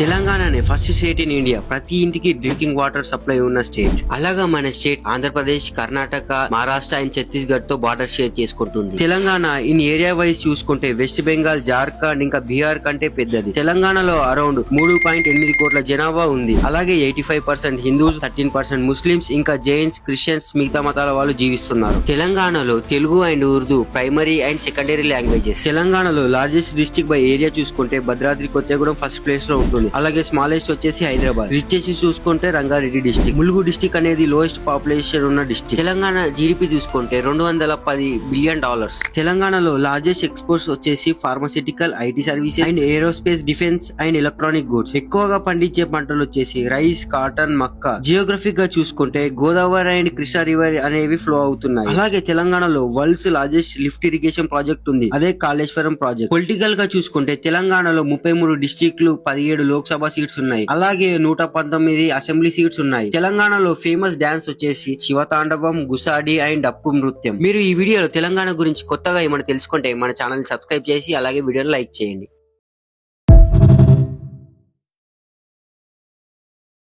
తెలంగాణనే first state in India ప్రతి ఇంటికి drinking water supply ఉన్న స్టేట్. అలాగా మన స్టేట్ ఆంధ్రప్రదేశ్, కర్ణాటక, మహారాష్ట్ర అండ్ ఛత్తీస్గఢ్ తో బార్డర్ షేర్ చేసుకుంటుంది. తెలంగాణ ఇన్ ఏరియా వైజ్ చూసుకుంటే వెస్ట్ బెంగాల్, జార్ఖండ్ ఇంకా బీహార్ కంటే పెద్దది. తెలంగాణలో అరౌండ్ 3.8 కోట్ల జనాభా ఉంది. అలాగే 85% హిందూస్, 13% ముస్లిమ్స్ ఇంకా జైన్స్, క్రిస్టియన్స్ మిగతా మతాల వాళ్ళు జీవిస్తున్నారు. తెలంగాణలో Telugu and Urdu primary and secondary languages. తెలంగాణలో లార్జెస్ట్ డిస్ట్రిక్ట్ బై ఏరియా చూసుకుంటే భద్రాద్రి కొత్తగూడెం ఫస్ట్ ప్లేస్ లో ఉంటుంది. అలాగే స్మాలెస్ట్ వచ్చేసి హైదరాబాద్. రిచెస్ట్ చూసుకుంటే రంగారెడ్డి డిస్ట్రిక్ట్. ములుగు డిస్ట్రిక్ట్ అనేది లోయెస్ట్ పాపులేషన్ ఉన్న డిస్ట్రిక్ట్. తెలంగాణ జీడిపి చూసుకుంటే $210 బిలియన్. తెలంగాణలో లార్జెస్ట్ ఎక్స్పోర్ట్స్ వచ్చేసి pharmaceutical, IT services and aerospace, defence and electronic goods. ఎక్కువగా పండించే పంటలు వచ్చేసి రైస్, కాటన్, మక్క. జియోగ్రఫిక్ గా చూసుకుంటే గోదావరి అండ్ కృష్ణా రివర్ అనేవి ఫ్లో అవుతున్నాయి. అలాగే తెలంగాణలో world's largest lift irrigation project ఉంది, అదే కాళేశ్వరం ప్రాజెక్ట్. పొలిటికల్ గా చూసుకుంటే తెలంగాణలో 33 డిస్ట్రిక్ట్లు, 17 లోక్సభ సీట్స్ ఉన్నాయి. అలాగే 119 అసెంబ్లీ సీట్స్ ఉన్నాయి. తెలంగాణలో ఫేమస్ డాన్స్ వచ్చేసి శివతాండవం, గుసాడి అండ్ డప్పు నృత్యం. మీరు ఈ వీడియోలో తెలంగాణ గురించి కొత్తగా ఏమైనా తెలుసుకుంటే మన ఛానల్ ని సబ్స్క్రైబ్ చేసి అలాగే వీడియోని లైక్ చేయండి.